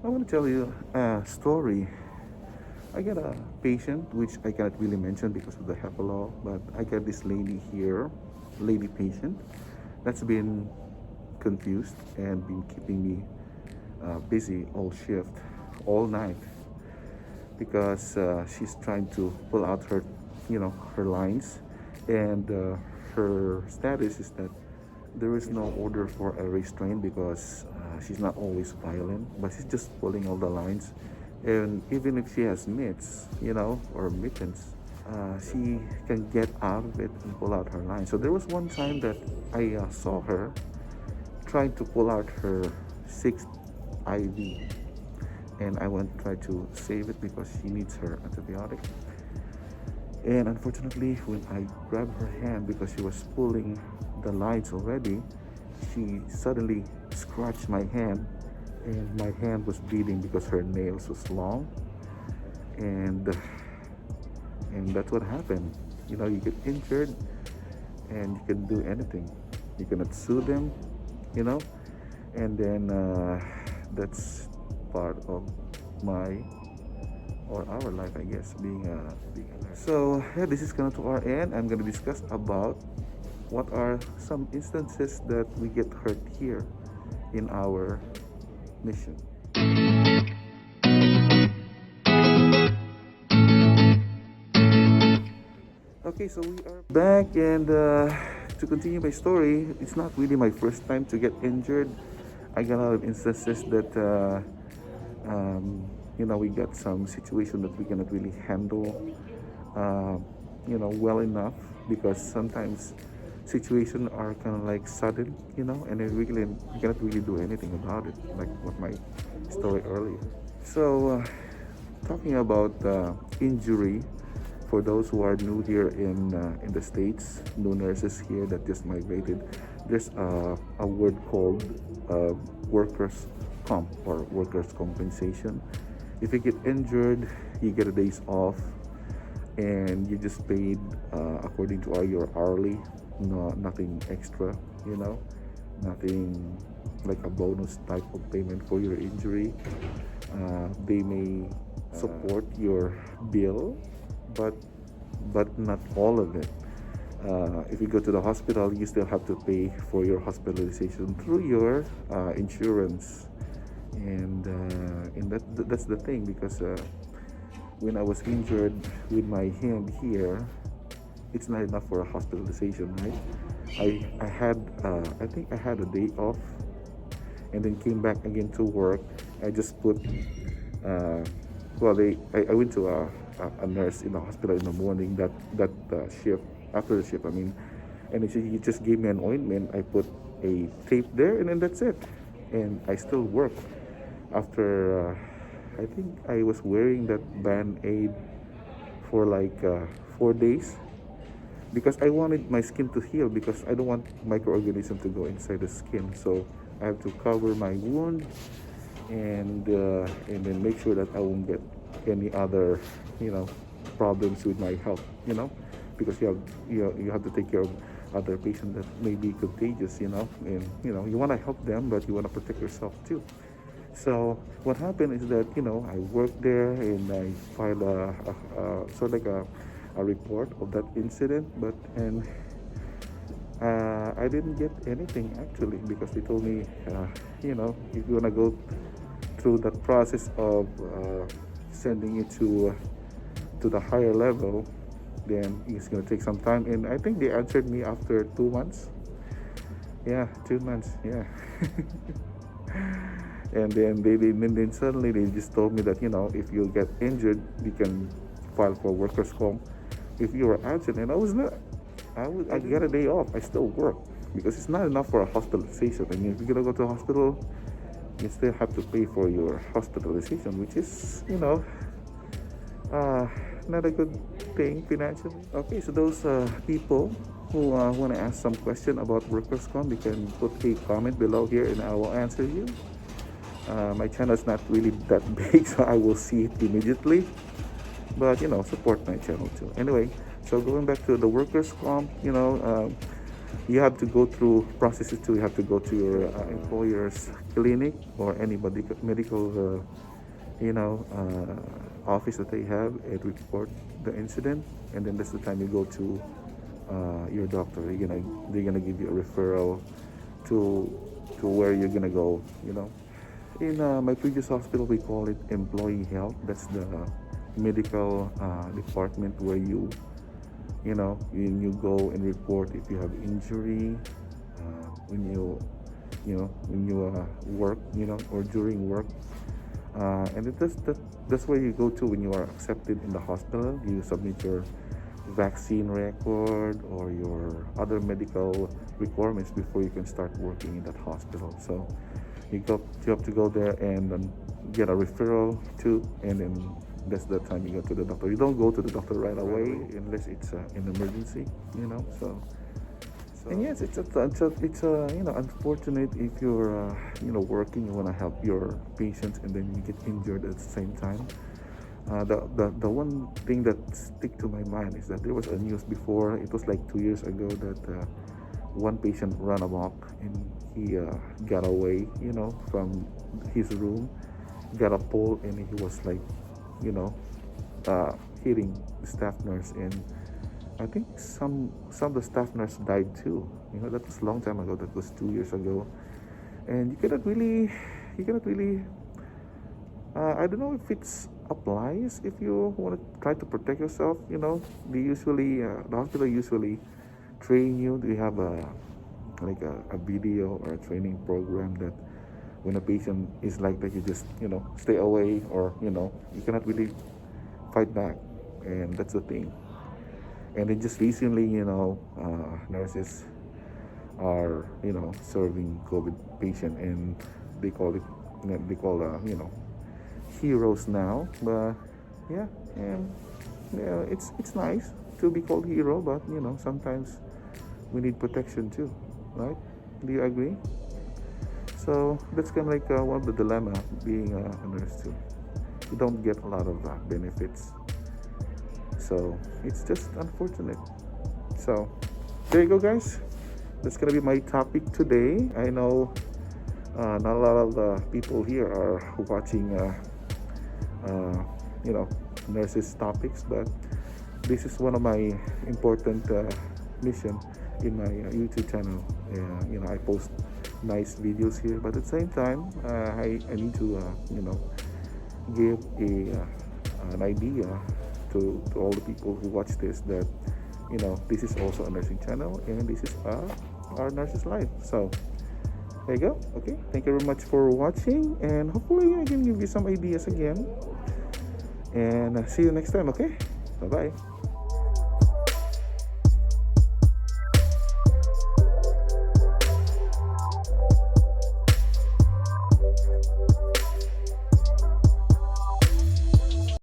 I want to tell you a story. I got a patient, which I cannot really mention because of the HEPA law, but I got this lady here, lady patient, that's been confused and been keeping me busy all shift, all night, because she's trying to pull out her, her lines, and her status is that there is no order for a restraint because she's not always violent, but she's just pulling all the lines. And even if she has mitts, or mittens, she can get out of it and pull out her line. So there was one time that I saw her trying to pull out her sixth IV, and I went to try to save it because she needs her antibiotic. And unfortunately, when I grabbed her hand because she was pulling the lines already, she suddenly scratched my hand, and my hand was bleeding because her nails was long, and that's what happened. You get injured, and you can do anything. You cannot sue them, you know, and then that's part of my or our life, I guess, being a nurse. So yeah, this is gonna to our end. I'm gonna discuss about what are some instances that we get hurt here in our mission. Okay, so we are back, and to continue my story, it's not really my first time to get injured. I got a lot of instances that we got some situation that we cannot really handle, uh, well enough, because sometimes situations are kind of like sudden, and it really you cannot really do anything about it, like what my story earlier. So, talking about injury, for those who are new here in the states, new nurses here that just migrated, there's a word called workers comp or workers compensation. If you get injured, you get a days off, and you just paid according to your hourly, no, nothing extra, nothing like a bonus type of payment for your injury. They may support your bill, but not all of it. If you go to the hospital, you still have to pay for your hospitalization through your insurance, and that's the thing, because when I was injured with my hand here, it's not enough for a hospitalization, right? I had I think I had a day off, and then came back again to work. I just put I went to a nurse in the hospital in the morning, that shift, after the shift, I mean, and he just gave me an ointment. I put a tape there, and then that's it. And I still work after. I think I was wearing that band-aid for like 4 days, because I wanted my skin to heal, because I don't want microorganism to go inside the skin. So I have to cover my wound, and then make sure that I won't get any other, problems with my health, because you have to take care of other patients that may be contagious, and you want to help them, but you want to protect yourself too. So what happened is that I worked there, and I filed sort of like a report of that incident, but and I didn't get anything actually, because they told me, if you wanna go through that process of sending it to the higher level, then it's gonna take some time. And I think they answered me after 2 months. Yeah, 2 months. Yeah. And then suddenly they just told me that if you get injured, you can file for workers' comp. If you are absent, and I was not, I get a day off. I still work, because it's not enough for a hospitalization. I mean, if you're gonna go to a hospital, you still have to pay for your hospitalization, which is not a good thing financially. Okay, so those people who want to ask some question about workers' comp, you can put a comment below here, and I will answer you. My channel is not really that big, so I will see it immediately. But support my channel too. Anyway, so going back to the workers' comp, You have to go through processes too. You have to go to your employer's clinic or any medical office that they have and report the incident, and then that's the time you go to your doctor. They're gonna give you a referral to where you're gonna go. In my previous hospital, we call it employee health. That's the medical department where you go and report if you have injury when you work, or during work. And that's where you go to when you are accepted in the hospital. You submit your vaccine record or your other medical requirements before you can start working in that hospital. So you have to go there and get a referral too, and then that's the time you go to the doctor. You don't go to the doctor right away unless it's an emergency. And yes, it's unfortunate if you're working, you want to help your patients, and then you get injured at the same time. The one thing that stick to my mind is that there was a news before. It was like 2 years ago that one patient ran amok and he got away, from his room, got a pole, and he was like, hitting the staff nurse, and I think some of the staff nurse died too. That was a long time ago. That was 2 years ago, and you cannot really. I don't know if it applies if you want to try to protect yourself. The hospital usually train you. They have a video or a training program that when a patient is like that, you just stay away, or you cannot really fight back, and that's the thing. And then just recently, nurses are serving COVID patient, and they call heroes now. But yeah, and it's nice to be called hero, but sometimes we need protection too, right? Do you agree? So that's kind of like one of the dilemma being a nurse too. You don't get a lot of benefits, so it's just unfortunate. So there you go, guys. That's gonna be my topic today. I know not a lot of people here are watching nurses topics, but this is one of my important mission in my YouTube channel. I post nice videos here, but at the same time I need to give an idea to all the people who watch this that this is also a nursing channel, and this is our nurse's life. So there you go. Okay, thank you very much for watching, and hopefully I can give you some ideas again, and see you next time. Okay, bye bye.